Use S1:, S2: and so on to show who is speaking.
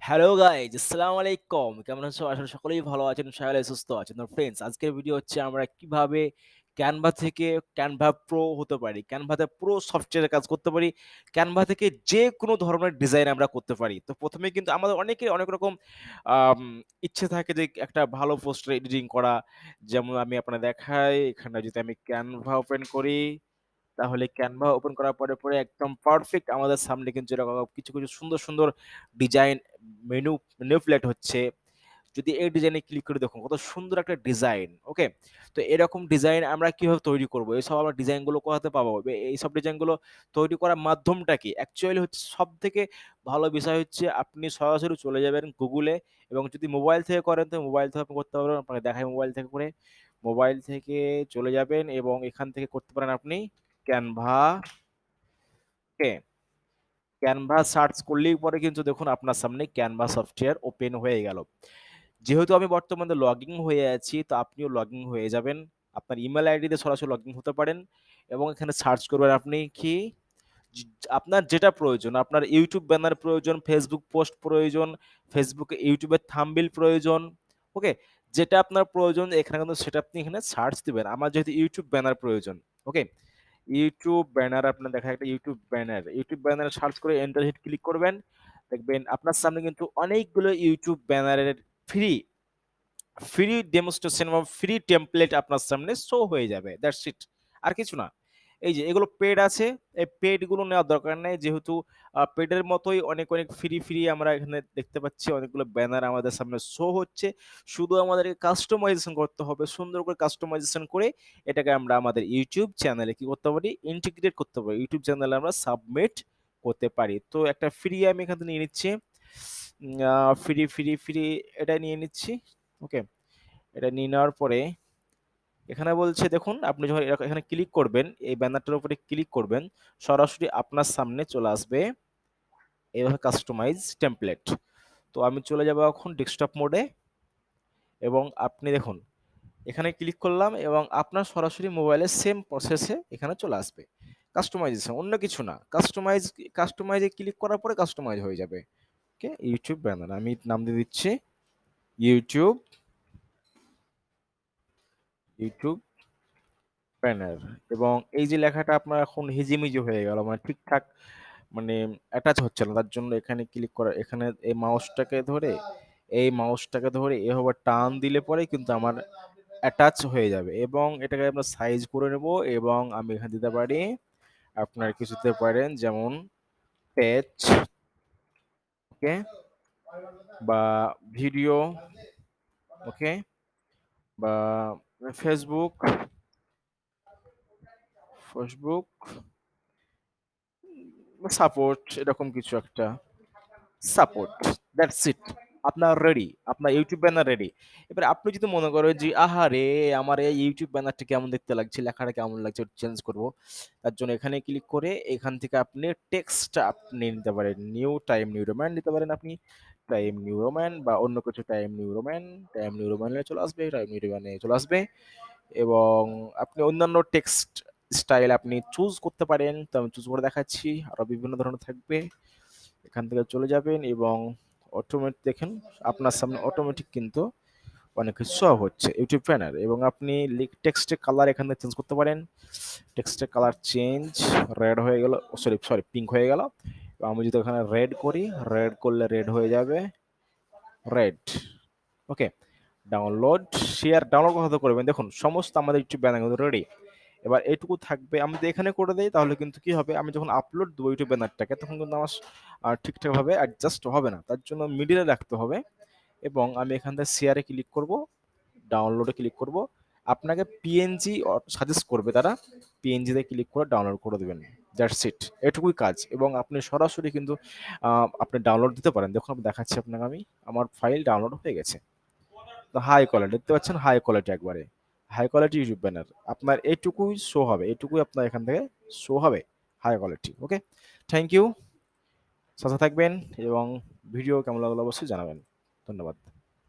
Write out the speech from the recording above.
S1: Hello guys, আসসালামু আলাইকুম। কেমন আছো? আসলে সকলেই ভালো আছেন, সকলে সুস্থ আছেন। তো ফ্রেন্ডস, আজকের ভিডিও হচ্ছে আমরা কিভাবে ক্যানভা থেকে ক্যানভা প্রো হতে পারি, ক্যানভাতে প্রো সফটওয়্যারে কাজ করতে পারি, ক্যানভা থেকে যে কোনো ধরনের ডিজাইন আমরা করতে পারি। তো প্রথমে কিন্তু আমাদের অনেকের অনেক রকম আম ইচ্ছে থাকে যে একটা ভালো পোস্টার এডিটিং করা। যেমন আমি আপনাদের দেখাই, এখানে যদি আমি ক্যানভা ওপেন করি, তাহলে ক্যানভা ওপেন করার পরে একদম পারফেক্ট আমাদের সামনে কিন্তু এরকম কিছু সুন্দর ডিজাইন মেনু ম্যানিপুলেট হচ্ছে। যদি এই ডিজাইনে ক্লিক করে দেখুন কত সুন্দর একটা ডিজাইন। ওকে, তো এরকম ডিজাইন আমরা কিভাবে তৈরি করব, এইসব আমরা ডিজাইনগুলো কোথাতে পাবো, এইসব ডিজাইনগুলো তৈরি করার মাধ্যমটা কি অ্যাকচুয়ালি হচ্ছে সব থেকে ভালো বিষয় হচ্ছে আপনি সরাসরি চলে যাবেন গুগলে, এবং যদি মোবাইল থেকে করেন তো মোবাইল থেকে আপনি করতে পারবেন। আপনাকে দেখাই মোবাইল থেকে করে, মোবাইল থেকে চলে যাবেন এবং এখান থেকে করতে পারেন আপনি ক্যানভা। ওকে, ক্যানভা সার্চ করলেই পরে কিন্তু দেখুন আপনার সামনে ক্যানভা সফটওয়্যার ওপেন হয়ে গেল। যেহেতু আমি বর্তমানে লগইন হয়ে আছি, তো আপনিও লগইন হয়ে যাবেন। আপনার ইমেল আইডি দিয়ে সরাসরি লগইন হতে পারেন এবং এখানে সার্চ করবেন আপনি কি আপনার যেটা প্রয়োজন। আপনার ইউটিউব ব্যানার প্রয়োজন, ফেসবুক পোস্ট প্রয়োজন, ফেসবুকে ইউটিউবের থাম্বনেইল প্রয়োজন। ওকে, যেটা আপনার প্রয়োজন এখানে কিন্তু সেটা আপনি এখানে সার্চ দিবেন। আমার যেহেতু ইউটিউব ব্যানার প্রয়োজন, ওকে, ইউটিউব ব্যানার আপনার দেখা একটা ইউটিউব ব্যানার সার্চ করে এন্টার হিট ক্লিক করবেন। দেখবেন আপনার সামনে কিন্তু অনেকগুলো ইউটিউব ব্যানারের ফ্রি ফ্রি ডেমনস্ট্রেশন এবং ফ্রি টেমপ্লেট আপনার সামনে শো হয়ে যাবে। দ্যাটস ইট, আর কিছু না। এই যে এগুলো পেড আছে, এই পেড গুলো নেওয়ার দরকার নেই, যেহেতু পেডের মতোই অনেক ফ্রি আমরা এখানে দেখতে পাচ্ছি অনেকগুলো ব্যানার আমাদের সামনে শো হচ্ছে। শুধু আমাদেরকে কাস্টমাইজেশন করতে হবে, সুন্দর করে কাস্টমাইজেশন করে এটাকে আমরা আমাদের ইউটিউব চ্যানেলে কি করতে পারি, ইন্টিগ্রেট করতে পারি, ইউটিউব চ্যানেলে আমরা সাবমিট করতে পারি। তো একটা ফ্রি আমি এখানে নিয়ে নিচ্ছি, ফ্রি এটা নিয়ে নিচ্ছি। ওকে, এটা নিয়ে নেওয়ার পরে এখানে বলছে দেখুন, আপনি যখন এখানে ক্লিক করবেন, এই ব্যানারটার উপরে ক্লিক করবেন, সরাসরি আপনার সামনে চলে আসবে এইভাবে কাস্টমাইজ টেমপ্লেট। তো আমি চলে যাব এখন ডেস্কটপ মোডে, এবং আপনি দেখুন এখানে ক্লিক করলাম এবং আপনার সরাসরি মোবাইলের সেম প্রসেসে এখানে চলে আসবে কাস্টমাইজেশন, অন্য কিছু না। কাস্টমাইজে ক্লিক করার পরে কাস্টমাইজ হয়ে যাবে। ওকে, ইউটিউব ব্যানার আমি নাম দিয়ে দিচ্ছি ইউটিউব ইউটিউব ব্যানার। এবং এই যে লেখাটা আপনার এখন হিজিমিজি হয়ে গেল, মানে ঠিকঠাক মানে অ্যাটাচ হচ্ছে না। তার জন্য এখানে ক্লিক করা, এখানে এই মাউসটাকে ধরে এভাবে টান দিলে পরে কিন্তু আমার অ্যাটাচ হয়ে যাবে, এবং এটাকে আমরা সাইজ করে নেব। এবং আমি এখানে দিতে পারি, আপনার কিছু দিতে পারেন যেমন পেজ, ওকে, বা ভিডিও, ওকে, বা ফেসবুক ফেসবুক সাপোর্ট, এরকম কিছু একটা সাপোর্ট। দ্যাটস ইট, আপনার রেডি, আপনার ইউটিউব ব্যানার রেডি। এবার আপনি যদি মনে করেন যে আহারে আমার এই ইউটিউব ব্যানারটা কেমন দেখতে লাগছে, লেখাটা কেমন লাগছে, চেঞ্জ করব, তার জন্য এখানে ক্লিক করে এখান থেকে আপনি টেক্সটটা আপনি নিতে পারেন, নিউ রোমান নিতে পারেন আপনি, টাইম নিউ রোমান বা অন্য কিছু, টাইম নিউ রোমানে চলে আসবে, টাইম নিউ রোমানে চলে আসবে। এবং আপনি অন্যান্য টেক্সট স্টাইল আপনি চুজ করতে পারেন, তো আমি চুজ করে দেখাচ্ছি, আরো বিভিন্ন ধরনের থাকবে। এখান থেকে চলে যাবেন এবং অটোমেটিক দেখেন আপনার সামনে অটোমেটিক কিন্তু অনেক কিছু শো হচ্ছে ইউটিউব ব্যানার। এবং আপনি টেক্সটের কালার এখানে চেঞ্জ করতে পারেন। টেক্সটের কালার চেঞ্জ, রেড হয়ে গেল, সরি পিঙ্ক হয়ে গেল। আমি যদি এখানে রেড করি, রেড করলে রেড হয়ে যাবে, রেড। ওকে, ডাউনলোড, শেয়ার, ডাউনলোড কোথা করবেন, দেখুন সমস্ত আমাদের ইউটিউব ব্যানার কিন্তু রেডি। এবার এইটুকু থাকবে, আমি যদি এখানে করে দেই তাহলে কিন্তু কি হবে, আমি যখন আপলোড দেবো ইউটিউব ব্যানারটাকে তখন কিন্তু আমার ঠিকঠাক ভাবে অ্যাডজাস্ট হবে না, তার জন্য মিডিলে রাখতে হবে। এবং আমি এখান থেকে শেয়ারে ক্লিক করব, ডাউনলোডে ক্লিক করব, আপনাকে পিএনজি সাজেস্ট করবে তারা, পিএনজিতে ক্লিক করে ডাউনলোড করে দেবেন। দ্যাটস ইট, এটুকুই কাজ। এবং আপনি সরাসরি কিন্তু আপনি ডাউনলোড দিতে পারেন। দেখুন আমি দেখাচ্ছি আপনাকে, আমি আমার ফাইল ডাউনলোড হয়ে গেছে। তো হাই কোয়ালিটি দেখতে পাচ্ছেন, হাই কোয়ালিটি, একবারে হাই কোয়ালিটি ইউটিউব ব্যানার আপনার এইটুকুই শো হবে, এটুকুই আপনার এখান থেকে শো হবে, high quality. Okay, thank you, সাথে থাকবেন এবং ভিডিও কেমন লাগলো অবশ্যই জানাবেন। ধন্যবাদ।